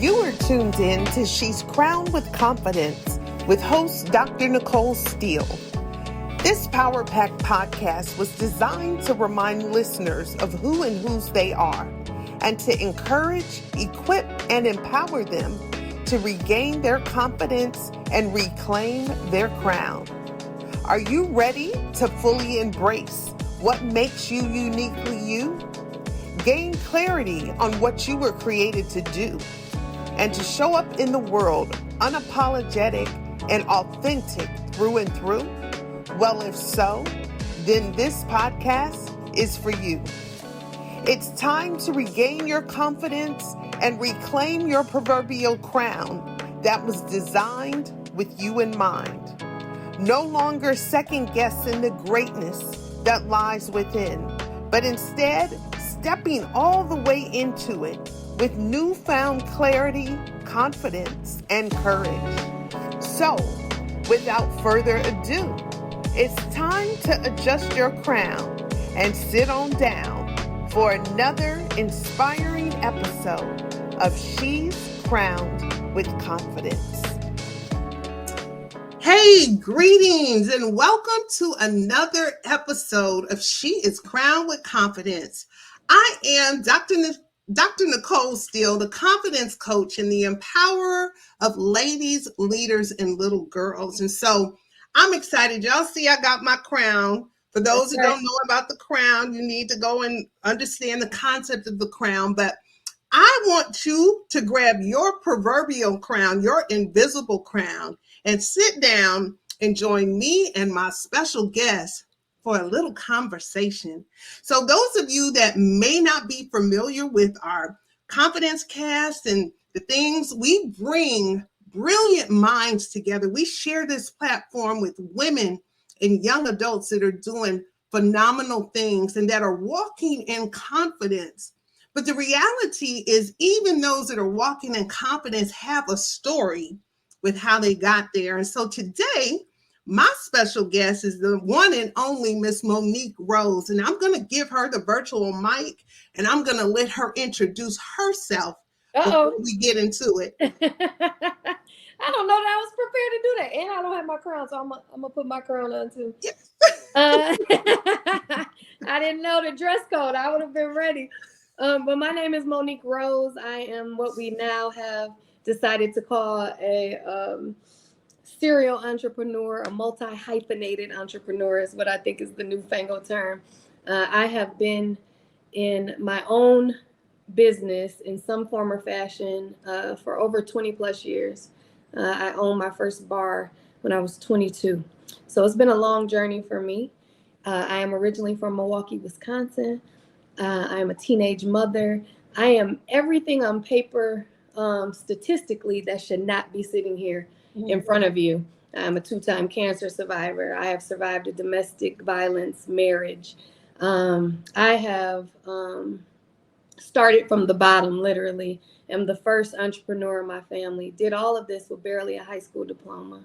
You are tuned in to She's Crowned with Confidence with host Dr. Nicole Steele. This Power Pack podcast was designed to remind listeners of who and whose they are and to encourage, equip, and empower them to regain their confidence and reclaim their crown. Are you ready to fully embrace what makes you uniquely you? Gain clarity on what you were created to do and to show up in the world unapologetic and authentic through and through? Well, if so, then this podcast is for you. It's time to regain your confidence and reclaim your proverbial crown that was designed with you in mind. No longer second guessing the greatness that lies within, but instead stepping all the way into it with newfound clarity, confidence, and courage. So, without further ado, it's time to adjust your crown and sit on down for another inspiring episode of She's Crowned with Confidence. Hey, greetings and welcome to another episode of She is Crowned with Confidence. I am Dr. Nicole Steele, the confidence coach and the empowerer of ladies, leaders, and little girls. And so I'm excited. Y'all see I got my crown. For those who don't know about the crown, you need to go and understand the concept of the crown. But I want you to grab your proverbial crown, your invisible crown, and sit down and join me and my special guest for a little conversation. So those of you that may not be familiar with our Confidence Cast and the things, we bring brilliant minds together. We share this platform with women and young adults that are doing phenomenal things and that are walking in confidence. But the reality is, even those that are walking in confidence have a story with how they got there. And so today, my special guest is the one and only Miss Monique Rose. And I'm going to give her the virtual mic and I'm going to let her introduce herself before we get into it. I don't know that I was prepared to do that. And I don't have my crown, so I'm going to put my crown on too. Yes. I didn't know the dress code. I would have been ready. But my name is Monique Rose. I am what we now have decided to call a serial entrepreneur, a multi-hyphenated entrepreneur is what I think is the newfangled term. I have been in my own business in some form or fashion for over 20 plus years. I owned my first bar when I was 22. So it's been a long journey for me. I am originally from Milwaukee, Wisconsin. I am a teenage mother. I am everything on paper, statistically, that should not be sitting here in front of you. I'm a 2-time cancer survivor. I have survived a domestic violence marriage. I have started from the bottom, literally. Am the first entrepreneur in my family. Did all of this with barely a high school diploma.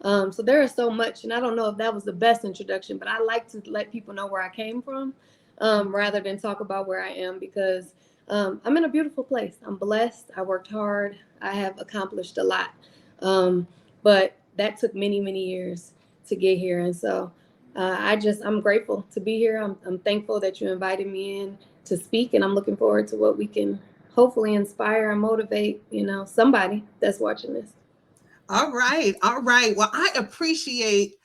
So there is so much, and I don't know if that was the best introduction, but I like to let people know where I came from rather than talk about where I am, because I'm in a beautiful place. I'm blessed. I worked hard. I have accomplished a lot. But that took many, many years to get here. And so I'm grateful to be here. I'm thankful that you invited me in to speak, and I'm looking forward to what we can hopefully inspire and motivate, somebody that's watching this. All right. Well, I appreciate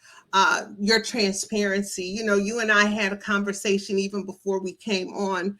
your transparency. You and I had a conversation even before we came on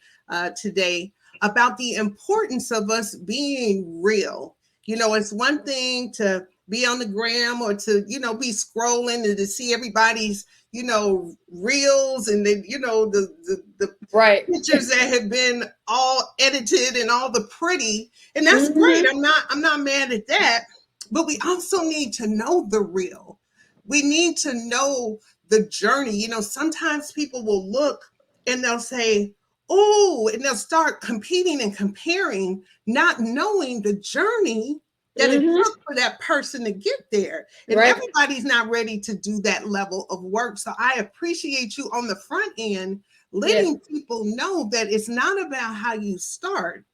today about the importance of us being real. It's one thing to be on the gram or to, be scrolling and to see everybody's, reels and then, the right pictures that have been all edited and all the pretty. And that's great. I'm not mad at that. But we also need to know the real. We need to know the journey. Sometimes people will look and they'll say, oh, and they'll start competing and comparing, not knowing the journey that it took for that person to get there. And everybody's not ready to do that level of work. So I appreciate you on the front end letting people know that it's not about how you start,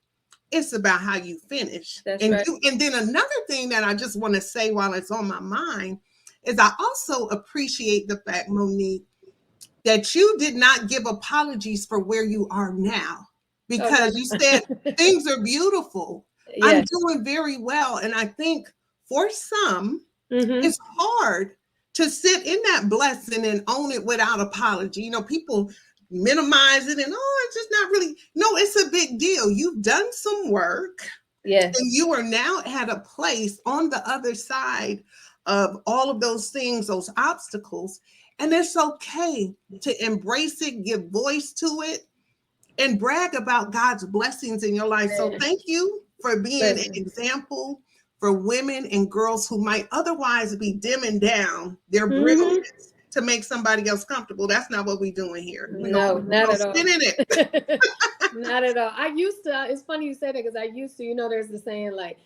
It's about how you finish. That's And right. and then another thing that I just want to say while it's on my mind is I also appreciate the fact, Monique, that you did not give apologies for where you are now, Oh, no. because you said things are beautiful. I'm Yeah. doing very well. And I think for some, Mm-hmm. it's hard to sit in that blessing and own it without apology. You know, people minimize it and, oh, it's just not really. No, it's a big deal. You've done some work Yes. and you are now at a place on the other side of all of those things, those obstacles. And it's okay to embrace it, give voice to it, and brag about God's blessings in your life. So Man. thank you for being an Listen. example for women and girls who might otherwise be dimming down their Mm-hmm. brilliance to make somebody else comfortable. That's not what we're doing here. No, We not don't at sit all. in it. Not at all. I used to, it's funny you said that because I used to, there's the saying like,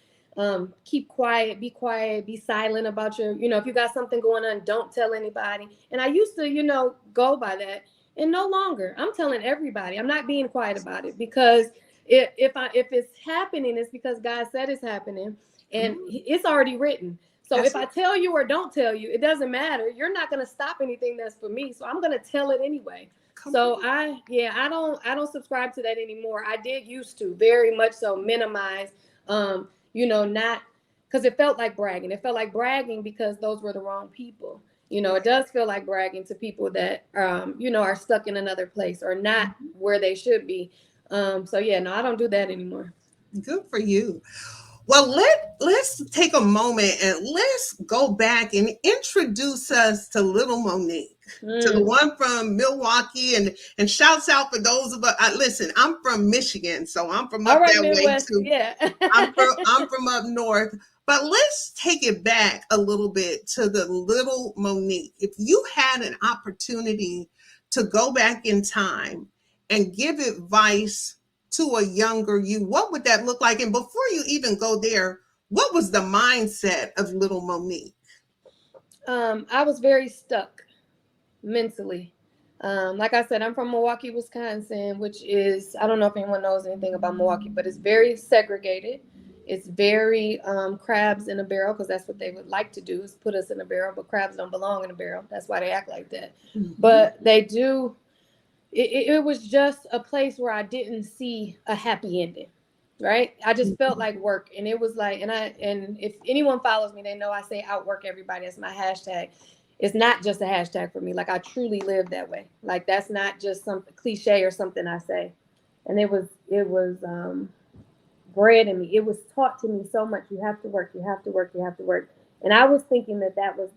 keep quiet, be silent about your, if you got something going on, don't tell anybody. And I used to, go by that. And no longer. I'm telling everybody. I'm not being quiet about it, because if it's happening, it's because God said it's happening, and it's already written. So That's if I tell you or don't tell you, it doesn't matter. You're not going to stop anything that's for me. So I'm going to tell it anyway. So I don't subscribe to that anymore. I did used to very much so minimize, not because it felt like bragging. It felt like bragging because those were the wrong people. It does feel like bragging to people that, are stuck in another place or not where they should be. So yeah, no, I don't do that anymore. good for you. Well, let's take a moment and let's go back and introduce us to little Monique, to the one from Milwaukee, and shouts out for those of us. Listen, I'm from Michigan, so I'm from All up right, that way Midwest. too. Yeah. I'm from up north. But let's take it back a little bit to the little Monique. If you had an opportunity to go back in time and give advice to a younger you, what would that look like? And before you even go there, what was the mindset of little Monique? I was very stuck mentally. Like I said, I'm from Milwaukee, Wisconsin, which is, I don't know if anyone knows anything about Milwaukee, but it's very segregated. It's very crabs in a barrel, because that's what they would like to do, is put us in a barrel, but crabs don't belong in a barrel. That's why they act like that. But they do. It was just a place where I didn't see a happy ending. Right. I just felt like work. And it was like, and if anyone follows me, they know I say outwork everybody. That's my hashtag. It's not just a hashtag for me. Like, I truly live that way. Like, that's not just some cliche or something I say. And it was bred in me. It was taught to me so much. You have to work, you have to work, you have to work. And I was thinking that was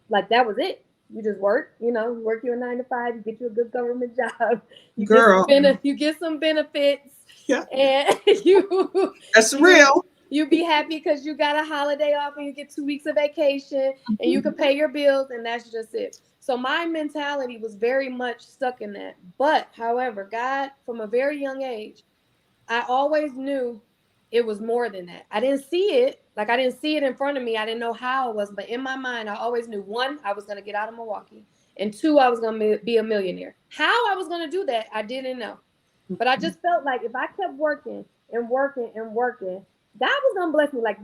that was it. You just work, you work your 9 to 5, you get you a good government job, Girl, you get some benefits, yeah, and you that's you real. you be happy because you got a holiday off and you get 2 weeks of vacation and you can pay your bills, and that's just it. So my mentality was very much stuck in that. But however, God, from a very young age, I always knew it was more than that. I didn't see it. Like, I didn't see it in front of me. I didn't know how it was. But in my mind, I always knew, one, I was going to get out of Milwaukee. And two, I was going to be a millionaire. How I was going to do that, I didn't know. But I just felt like if I kept working and working and working, God was going to bless me. Like,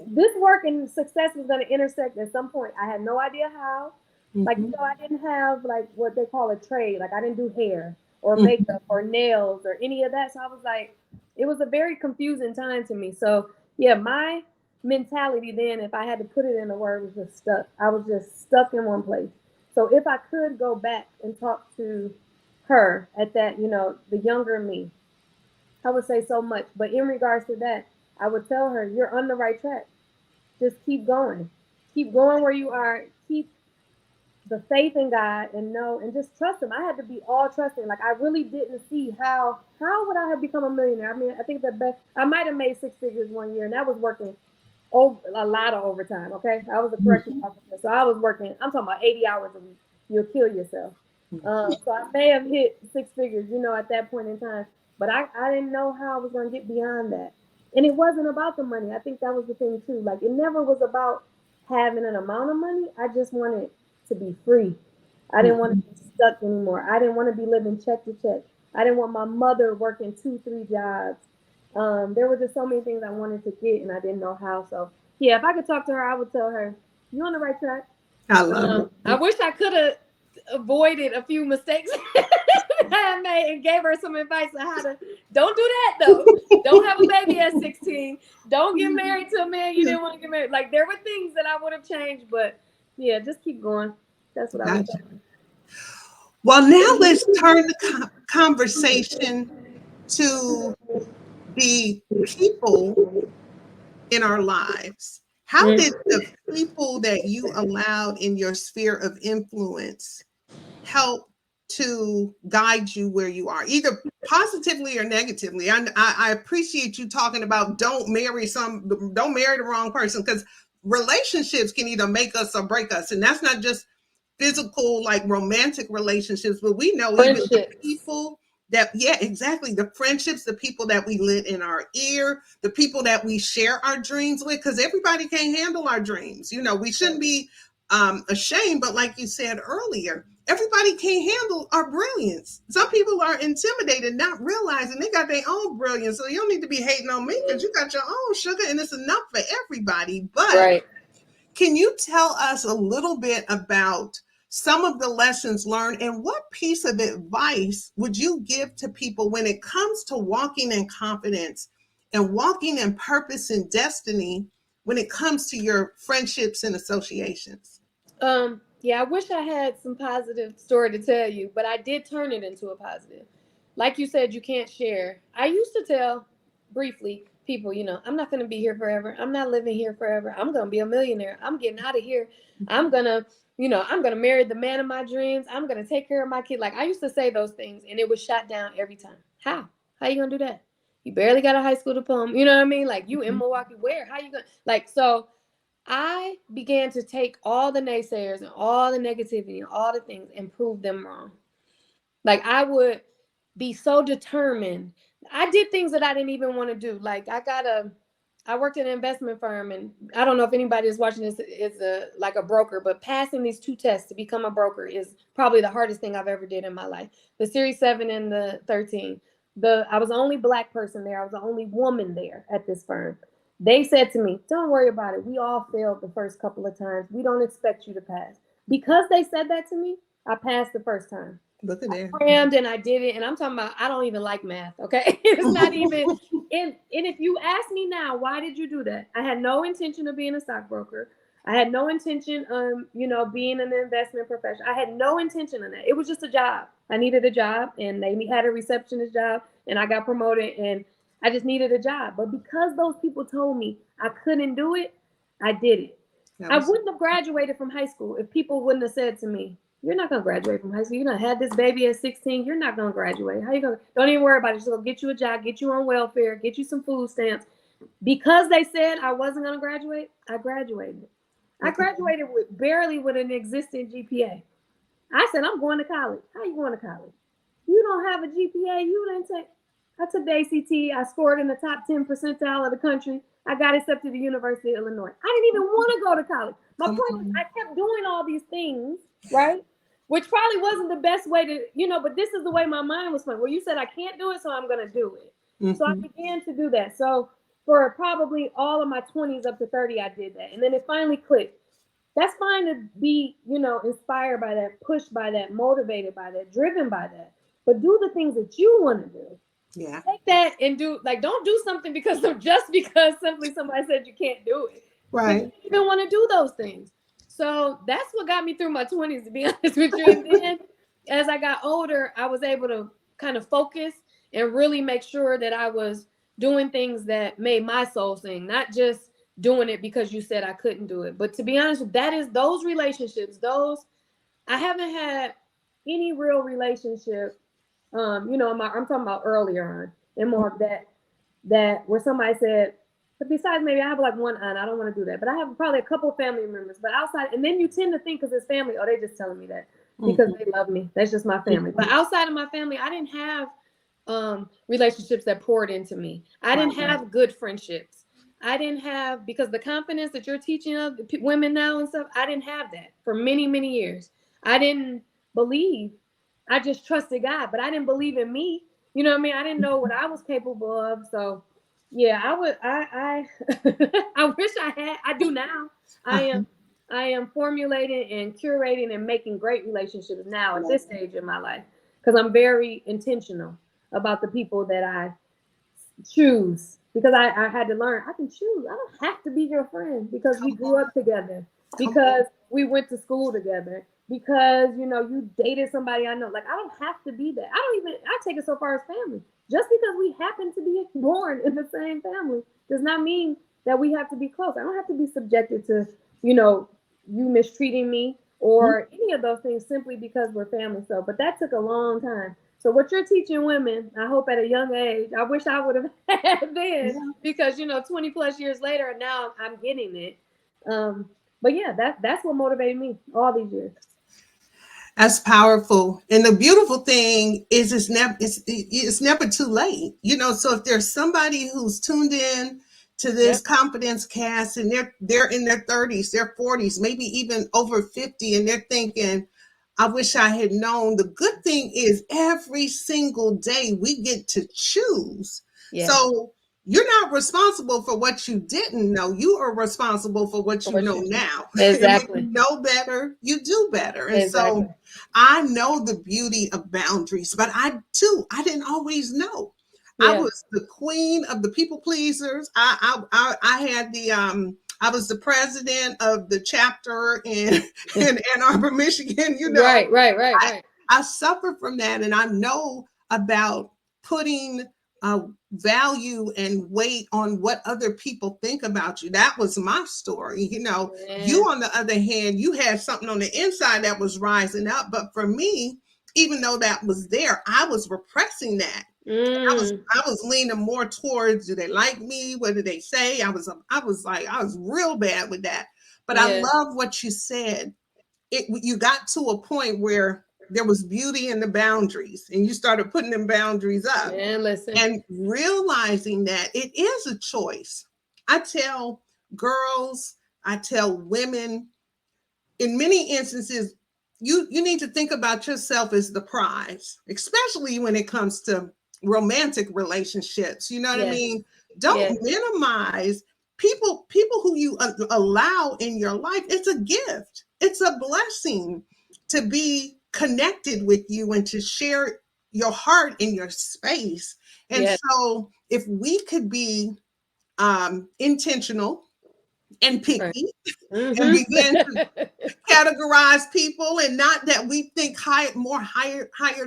this work and success was going to intersect at some point. I had no idea how. Like, I didn't have like what they call a trade. Like, I didn't do hair or makeup or nails or any of that. So I was like, it was a very confusing time to me. So yeah, my mentality then, if I had to put it in a word, was just stuck. I was just stuck in one place. So if I could go back and talk to her at that, the younger me, I would say so much. But in regards to that, I would tell her, you're on the right track. Just keep going. Keep going where you are. Keep the faith in God, and know, and just trust him. I had to be all trusting. Like, I really didn't see how would I have become a millionaire. I mean, I think the best, I might have made 6 figures one year, and that was working a lot of overtime. Okay. I was a corrections officer. So I was working, I'm talking about 80 hours a week. You'll kill yourself. So I may have hit 6 figures, at that point in time, but I didn't know how I was going to get beyond that. And it wasn't about the money. I think that was the thing too. Like, it never was about having an amount of money. I just wanted to be free. I didn't want to be stuck anymore. I didn't want to be living check to check. I didn't want my mother working 2, 3 jobs There were just so many things I wanted to get and I didn't know how. So yeah, if I could talk to her, I would tell her, "You on the right track." I love it. I wish I could have avoided a few mistakes I made and gave her some advice on how to. Don't do that though. Don't have a baby at 16. Don't get married to a man you didn't want to get married. Like there were things that I would have changed, but yeah, just keep going. That's what I would say. Well, now let's turn the conversation to the people in our lives. How did the people that you allowed in your sphere of influence help to guide you where you are, either positively or negatively? I appreciate you talking about don't marry the wrong person, because relationships can either make us or break us. And that's not just physical, like romantic relationships, but we know even the people that, yeah, exactly. The friendships, the people that we lit in our ear, the people that we share our dreams with, because everybody can't handle our dreams. You know, we shouldn't be ashamed, but like you said earlier, everybody can't handle our brilliance. Some people are intimidated, not realizing they got their own brilliance. So you don't need to be hating on me because you got your own sugar and it's enough for everybody. But can you tell us a little bit about some of the lessons learned and what piece of advice would you give to people when it comes to walking in confidence and walking in purpose and destiny when it comes to your friendships and associations? Yeah, I wish I had some positive story to tell you, but I did turn it into a positive. Like you said, you can't share. I used to tell briefly people, I'm not going to be here forever. I'm not living here forever. I'm going to be a millionaire. I'm getting out of here. I'm going to, I'm going to marry the man of my dreams. I'm going to take care of my kid. Like I used to say those things and it was shot down every time. How you going to do that? You barely got a high school diploma. You know what I mean? Like you in Milwaukee, where? How you going to, like, so I began to take all the naysayers and all the negativity and all the things and prove them wrong. Like I would be so determined. I did things that I didn't even want to do. Like I worked in an investment firm, and I don't know if anybody is watching this is like a broker, but passing these 2 tests to become a broker is probably the hardest thing I've ever did in my life. The Series 7 and the 13. I was the only Black person there. I was the only woman there at this firm. They said to me, "Don't worry about it. We all failed the first couple of times. We don't expect you to pass." Because they said that to me, I passed the first time. Look at that. I crammed and I did it. And I'm talking about, I don't even like math. Okay. It's not even. And if you ask me now, why did you do that? I had no intention of being a stockbroker. I had no intention of, being an investment professional. I had no intention of that. It was just a job. I needed a job and they had a receptionist job and I got promoted and I just needed a job. But because those people told me I couldn't do it, I did it. I wouldn't have graduated from high school if people wouldn't have said to me, "You're not going to graduate from high school. You done had this baby at 16. You're not going to graduate. How you going to? Don't even worry about it. Just go get you a job, get you on welfare, get you some food stamps." Because they said I wasn't going to graduate, I graduated. I graduated barely with an existing GPA. I said, "I'm going to college." How you going to college? You don't have a GPA. You didn't take. I took the ACT. I scored in the top 10 percentile of the country. I got accepted to the University of Illinois. I didn't even want to go to college. My point is, I kept doing all these things, right? Which probably wasn't the best way to, but this is the way my mind was playing. Well, you said I can't do it, so I'm going to do it. So I began to do that. So for probably all of my 20s up to 30, I did that. And then it finally clicked. That's fine to be, inspired by that, pushed by that, motivated by that, driven by that. But do the things that you want to do. Yeah. Take that and don't do something because simply somebody said you can't do it. Right. You even want to do those things. So that's what got me through my 20s, to be honest with you. And then as I got older, I was able to kind of focus and really make sure that I was doing things that made my soul sing, not just doing it because you said I couldn't do it. But to be honest, that is those relationships, I haven't had any real relationship. I'm talking about earlier on, and more of that where somebody said, but besides maybe I have like one aunt, I don't want to do that, but I have probably a couple family members, but outside, and then you tend to think because it's family, oh, they're just telling me that because they love me. That's just my family. But outside of my family, I didn't have relationships that poured into me. I didn't have good friendships. I didn't have, because the confidence that you're teaching of women now and stuff, I didn't have that for many, many years. I didn't believe. I just trusted God, but I didn't believe in me. You know what I mean? I didn't know what I was capable of. So Yeah, I would. I wish I had. I do now. I Uh-huh. am. I am formulating and curating and making great relationships now at this stage in my life because I'm very intentional about the people that I choose because I had to learn I can choose. I don't have to be your friend because we Come grew on, up together, come on. because we went to school together, because you dated somebody I know. Like I don't have to be that. I take it so far as family. Just because we happen to be born in the same family does not mean that we have to be close. I don't have to be subjected to, you know, you mistreating me Mhm. or any of those things simply because we're family. So, but that took a long time. So what you're teaching women, I hope at a young age, I wish I would have had then, Yeah. because 20 plus years later, now I'm getting it. Um, but yeah, that's what motivated me all these years. That's powerful. And the beautiful thing is it's never too late. So if there's somebody who's tuned in to this Yep. confidence cast and they're in their 30s, their 40s, maybe even over 50, and they're thinking, I wish I had known. The good thing is every single day we get to choose. Yes. So you're not responsible for what you didn't know. You are responsible for what For you what know you now. And when exactly. you know better, you do better. And Exactly. so I know the beauty of boundaries, but I didn't always know. I Yeah. was the queen of the people pleasers. I had I was the president of the chapter in in Ann Arbor, Michigan. Right, right, right, I right. I suffer from that, and I know about putting value and weight on what other people think about you. That was my story. You Yeah. on the other hand, you had something on the inside that was rising up, but for me, even though that was there, I was repressing that. Mm. I was leaning more towards, do they like me? What do they say? I was real bad with that. But I Yeah. love what you said. You got to a point where there was beauty in the boundaries, and you started putting them boundaries up Man, listen. and realizing that it is a choice. I tell girls, I tell women, in many instances, you need to think about yourself as the prize, especially when it comes to romantic relationships. You know what I Yes. mean? Yes. Don't minimize people who you allow in your life. It's a gift. It's a blessing to be connected with you and to share your heart in your space. And Yes. so if we could be intentional and Right. picky and Mm-hmm. begin to categorize people, and not that we think higher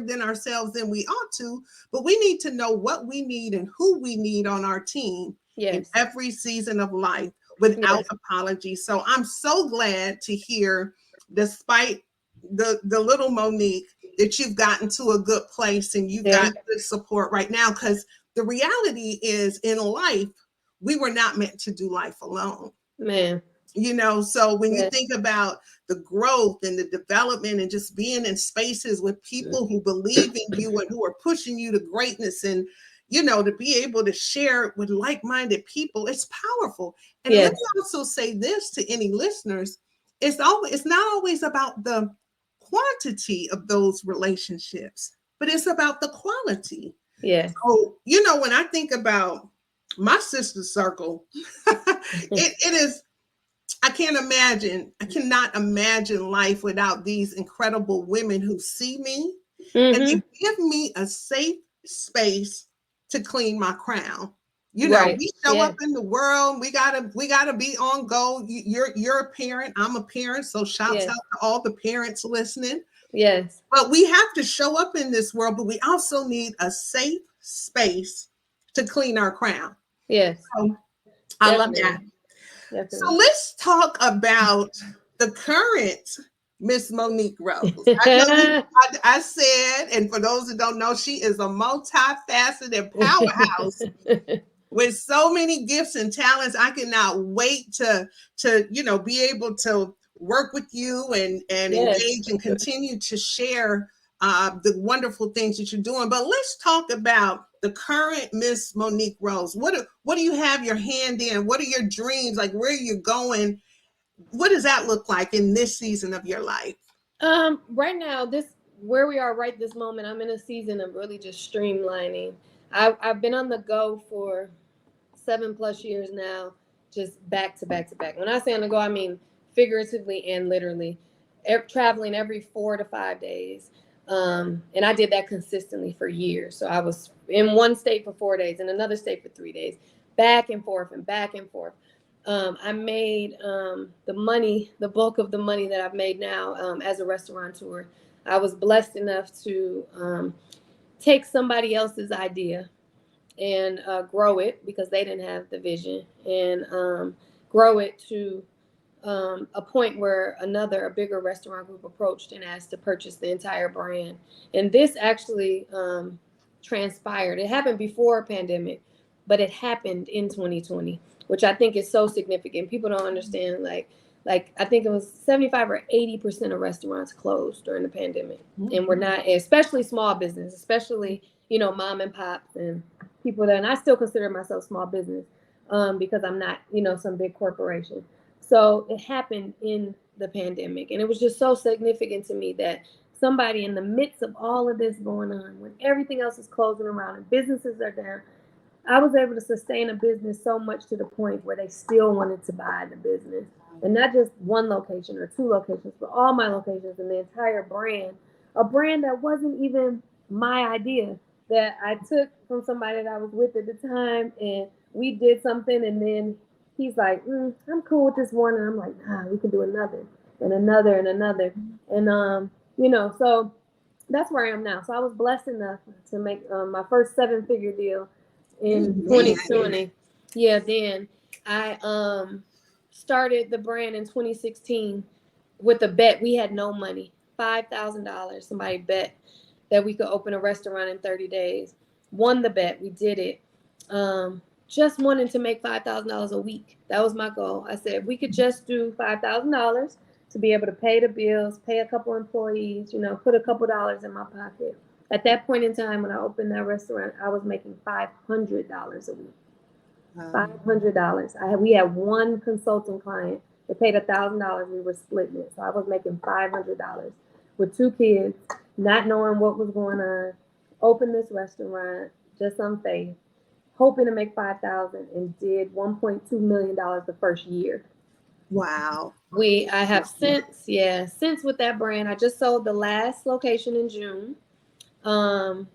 than ourselves than we ought to, but we need to know what we need and who we need on our team in Yes. every season of life without Yes. apology. So I'm so glad to hear, despite the little Monique, that you've gotten to a good place and you've Yeah. got good support right now, because the reality is, in life, we were not meant to do life alone. Man. So when you Yes. think about the growth and the development and just being in spaces with people who believe in you and who are pushing you to greatness, and to be able to share with like-minded people, it's powerful. And let Yes. me also say this to any listeners: it's not always about the quantity of those relationships, but it's about the quality. Yes. So, when I think about my sister circle, it is, I cannot imagine life without these incredible women who see me and Mm-hmm. they give me a safe space to clean my crown. Right. We show Yeah. up in the world. We gotta be on go. You're a parent. I'm a parent. So shouts Yes. out to all the parents listening. Yes. But we have to show up in this world, but we also need a safe space to clean our crown. Yes. So I love that. Definitely. So Definitely. let's talk about the current Miss Monique Rose. I know I said, and for those that don't know, she is a multifaceted powerhouse with so many gifts and talents. I cannot wait to be able to work with you and Yes. engage and continue to share the wonderful things that you're doing. But let's talk about the current Miss Monique Rose. What do you have your hand in? What are your dreams? Like, where are you going? What does that look like in this season of your life? Right now, this where we are right this moment, I'm in a season of really just streamlining. I've been on the go for 7+ years now, just back to back to back. When I say on the go, I mean figuratively and literally, traveling every 4 to 5 days. And I did that consistently for years. So I was in one state for 4 days, in another state for 3 days, back and forth and back and forth. I made the bulk of the money that I've made now as a restaurateur. I was blessed enough to take somebody else's idea and grow it, because they didn't have the vision, and grow it to a point where a bigger restaurant group approached and asked to purchase the entire brand. And this actually transpired. It happened before a pandemic, but it happened in 2020, which I think is so significant. People don't understand, like I think it was 75 or 80% of restaurants closed during the pandemic. Mm-hmm. And we're not, especially small business, especially, mom and pops and people that, and I still consider myself small business because I'm not, some big corporation. So it happened in the pandemic. And it was just so significant to me that somebody in the midst of all of this going on, when everything else is closing around and businesses are down, I was able to sustain a business so much to the point where they still wanted to buy the business. And not just one location or 2 locations, but all my locations and the entire brand. A brand that wasn't even my idea, that I took from somebody that I was with at the time, and we did something, and then he's like, I'm cool with this one. And I'm like, nah, we can do another and another and another. And, so that's where I am now. So I was blessed enough to make my first 7-figure deal in 2020. Yeah, then I started the brand in 2016 with a bet. We had no money, $5,000. Somebody bet that we could open a restaurant in 30 days. Won the bet. We did it. Just wanting to make $5,000 a week. That was my goal. I said, we could just do $5,000 to be able to pay the bills, pay a couple employees, put a couple dollars in my pocket. At that point in time, when I opened that restaurant, I was making $500 a week. $500. We had one consulting client that paid $1,000. We were splitting it. So I was making $500 with 2 kids, not knowing what was going on. Opened this restaurant just on faith, hoping to make $5,000, and did $1.2 million the first year. Wow. I have since with that brand, I just sold the last location in June. There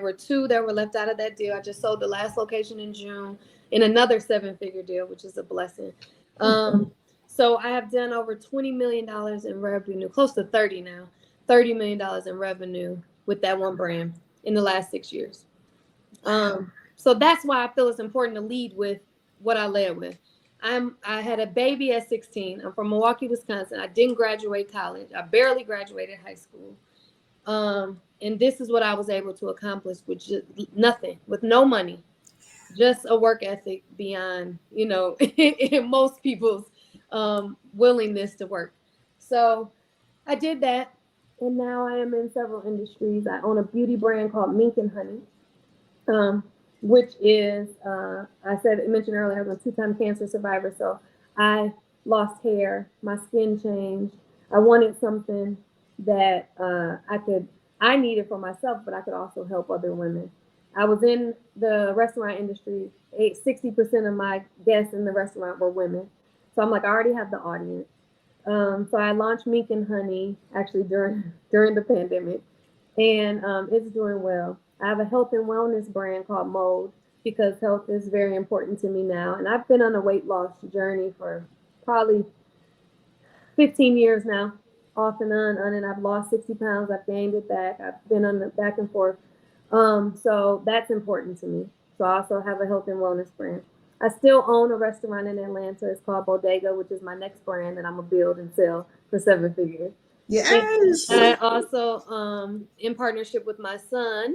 were 2 that were left out of that deal. I just sold the last location in June in another 7-figure deal, which is a blessing. So I have done over $20 million in revenue, close to 30 now, $30 million in revenue with that one brand in the last 6 years. So that's why I feel it's important to lead with what I led with. I had a baby at 16. I'm from Milwaukee, Wisconsin. I didn't graduate college. I barely graduated high school. And this is what I was able to accomplish with just nothing, with no money, just a work ethic beyond, in most people's willingness to work. So I did that. And now I am in several industries. I own a beauty brand called Mink and Honey, which is, I mentioned earlier, I was a 2-time cancer survivor. So I lost hair, my skin changed. I wanted something that I needed for myself, but I could also help other women. I was in the restaurant industry. 60% of my guests in the restaurant were women. So I'm like, I already have the audience. So I launched Mink and Honey actually during the pandemic, and it's doing well. I have a health and wellness brand called Mold, because health is very important to me now. And I've been on a weight loss journey for probably 15 years now, off and on, and I've lost 60 pounds. I've gained it back. I've been on the back and forth. So that's important to me. So I also have a health and wellness brand. I still own a restaurant in Atlanta. It's called Bodega, which is my next brand that I'm going to build and sell for 7 figures. Yes. And I also, in partnership with my son,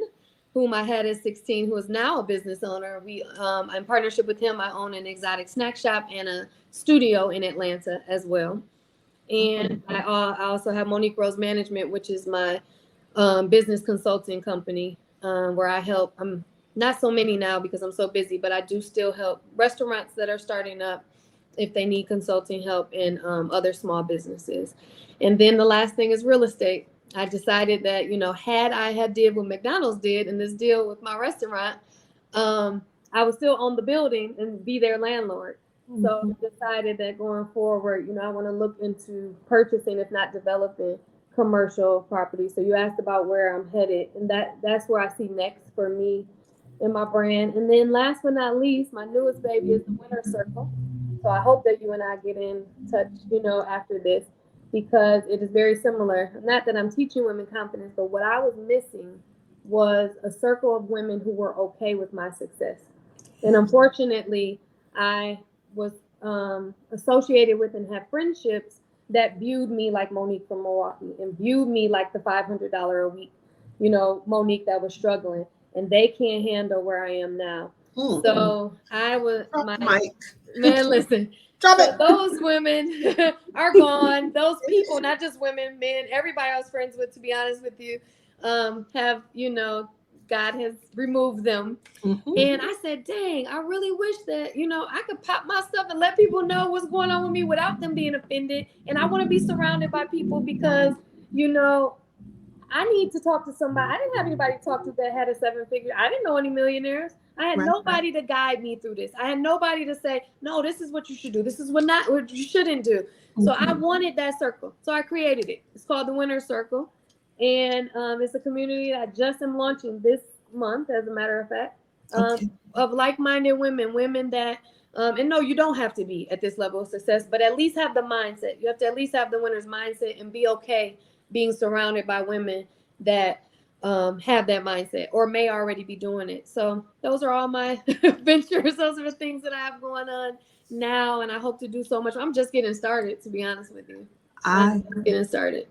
whom I had at 16, who is now a business owner, in partnership with him, I own an exotic snack shop and a studio in Atlanta as well. And I also have Monique Rose Management, which is my business consulting company, where I help. I'm not so many now because I'm so busy, but I do still help restaurants that are starting up if they need consulting help, and other small businesses. And then the last thing is real estate. I decided that, had I did what McDonald's did in this deal with my restaurant, I I would still own the building and be their landlord. So I decided that going forward, I want to look into purchasing, if not developing, commercial property. So you asked about where I'm headed, and that's where I see next for me in my brand. And then last but not least, my newest baby is the Winner Circle. So I hope that you and I get in touch, after this, because it is very similar. Not that I'm teaching women confidence, but what I was missing was a circle of women who were okay with my success. And unfortunately, I was associated with and had friendships that viewed me like Monique from Milwaukee and viewed me like the $500 a week, Monique that was struggling, and they can't handle where I am now. So I was man, listen. So those women are gone. Those people, not just women, men, everybody I was friends with, to be honest with you, have, God has removed them. And I said, dang, I really wish that, I could pop my stuff and let people know what's going on with me without them being offended. And I want to be surrounded by people because, I need to talk to somebody. I didn't have anybody to talk to that had a 7-figure. I didn't know any millionaires. I had nobody to guide me through this. I had nobody to say, no, this is what you should do. This is what you shouldn't do. So I wanted that circle. So I created it. It's called the Winner Circle. And it's a community that I just am launching this month, as a matter of fact, of like-minded women that, and no, you don't have to be at this level of success, but at least have the mindset. You have to at least have the winner's mindset and be okay being surrounded by women that have that mindset or may already be doing it. So those are all my ventures. Those are the things that I have going on now, and I hope to do so much. I'm just getting started, to be honest with you. I'm just getting started.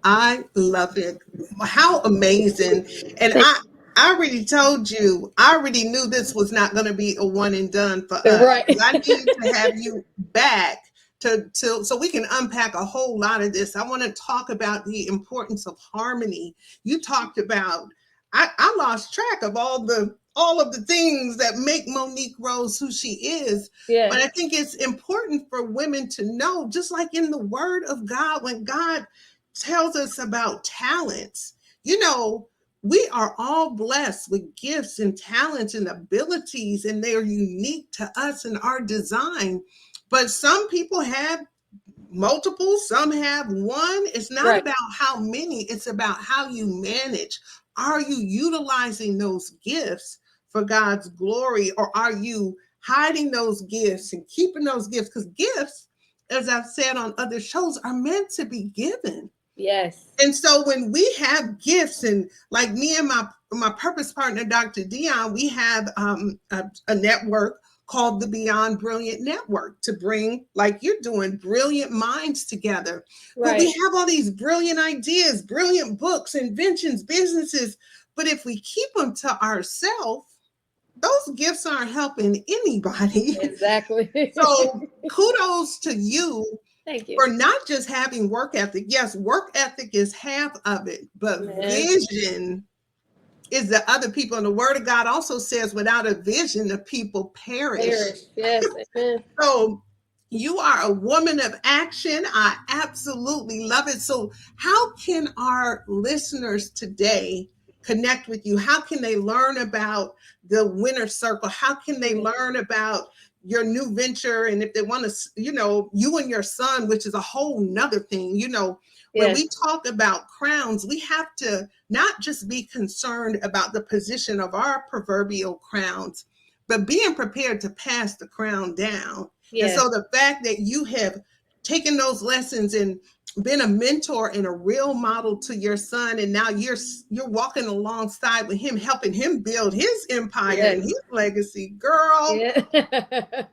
I love it. How amazing. And I already told you, I already knew this was not going to be a one and done for us. Right. I need to have you back so we can unpack a whole lot of this. I want to talk about the importance of harmony. You talked about, I lost track of all of the things that make Monique Rose who she is. Yeah. But I think it's important for women to know, just like in the Word of God, when God tells us about talents, we are all blessed with gifts and talents and abilities, and they're unique to us and our design. But some people have multiple, some have one. It's not about how many, it's about how you manage. Are you utilizing those gifts for God's glory, or are you hiding those gifts and keeping those gifts? Because gifts, as I've said on other shows, are meant to be given. Yes. And so when we have gifts, and like me and my purpose partner, Dr. Dion, we have a network called the Beyond Brilliant Network to bring, like you're doing, brilliant minds together. But we have all these brilliant ideas, brilliant books, inventions, businesses. But if we keep them to ourselves, those gifts aren't helping anybody. Exactly. So kudos to you. Thank you. For not just having work ethic. Yes, work ethic is half of it, but vision is the other people. And the Word of God also says, without a vision, the people perish. Yes. So you are a woman of action. I absolutely love it. So how can our listeners today connect with you? How can they learn about the Winner Circle? How can they learn about your new venture? And if they want to, you and your son, which is a whole nother thing, when we talk about crowns, we have to not just be concerned about the position of our proverbial crowns, but being prepared to pass the crown down. And so the fact that you have taken those lessons and been a mentor and a real model to your son, and now you're walking alongside with him, helping him build his empire and his legacy, girl. I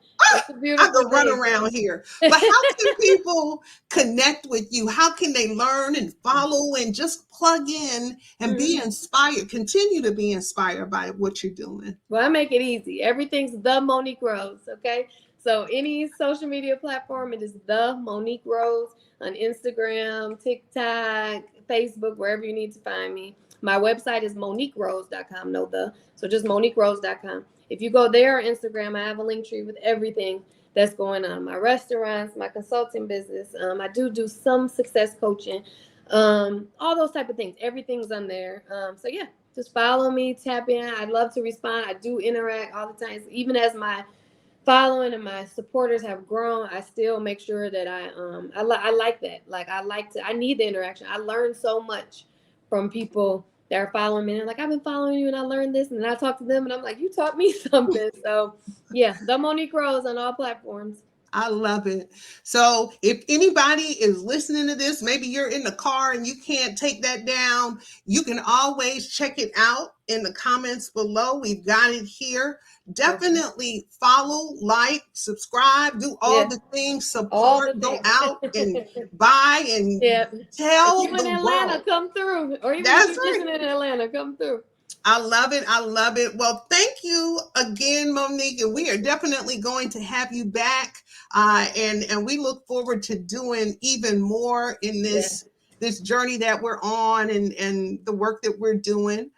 could run around here. But how can people connect with you? How can they learn and follow and just plug in and be inspired, continue to be inspired by what you're doing? Well, I make it easy. Everything's the Monique Rose, okay? So any social media platform, it is the Monique Rose on Instagram, TikTok, Facebook, wherever you need to find me. My website is moniquerose.com, so just moniquerose.com. If you go there on Instagram, I have a link tree with everything that's going on. My restaurants, my consulting business. I do some success coaching, all those type of things. Everything's on there. So yeah, just follow me, tap in. I'd love to respond. I do interact all the time. Even as my following and my supporters have grown, I still make sure that I like that. Like I need the interaction. I learn so much from people that are following me. And like, I've been following you and I learned this, and then I talk to them and I'm like, you taught me something. So yeah, the Monique Rose on all platforms. I love it. So if anybody is listening to this, maybe you're in the car and you can't take that down, you can always check it out in the comments below. We've got it here. Definitely follow, like, subscribe, do all the things, support, go out and buy and tell if you're in the Atlanta, world. Come through. Or even That's if you're visiting in Atlanta, come through. I love it. I love it. Well, thank you again, Monique. And we are definitely going to have you back. And we look forward to doing even more in this journey that we're on and the work that we're doing.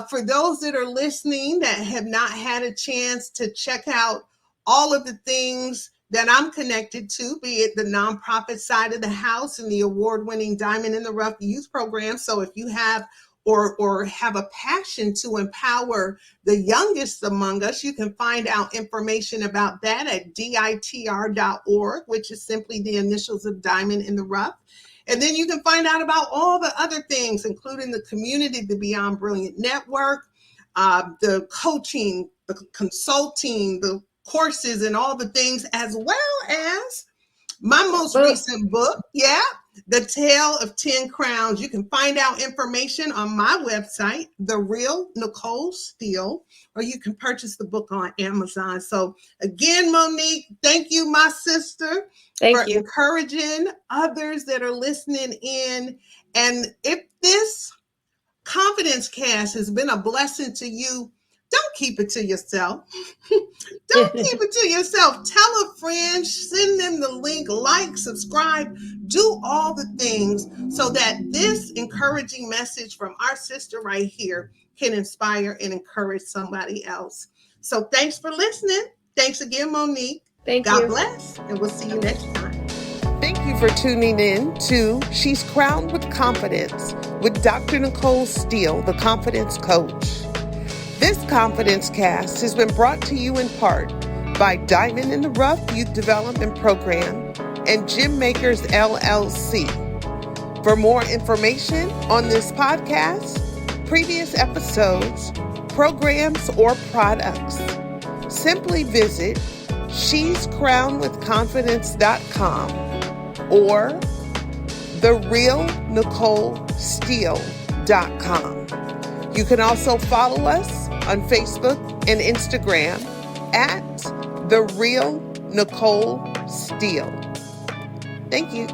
For those that are listening that have not had a chance to check out all of the things that I'm connected to, be it the nonprofit side of the house and the award-winning Diamond in the Rough youth program. So if you have or have a passion to empower the youngest among us, you can find out information about that at ditr.org, which is simply the initials of Diamond in the Rough. And then you can find out about all the other things, including the community, the Beyond Brilliant Network, the coaching, the consulting, the courses, and all the things, as well as my most recent book, The Tale of 10 Crowns. You can find out information on my website, The Real Nicole Steele, or you can purchase the book on Amazon. So again, Monique, thank you, my sister, for encouraging others that are listening in. And if this Confidence Cast has been a blessing to you, don't keep it to yourself. Don't keep it to yourself. Tell a friend, send them the link, like, subscribe, do all the things so that this encouraging message from our sister right here can inspire and encourage somebody else. So thanks for listening. Thanks again, Monique. God bless, and we'll see you next time. Thank you for tuning in to She's Crowned with Confidence with Dr. Nicole Steele, the Confidence Coach. This Confidence Cast has been brought to you in part by Diamond in the Rough Youth Development Program and Gym Makers LLC. For more information on this podcast, previous episodes, programs, or products, simply visit she'scrownedwithconfidence.com or therealnicolesteele.com. You can also follow us on Facebook and Instagram at The Real Nicole Steele. Thank you.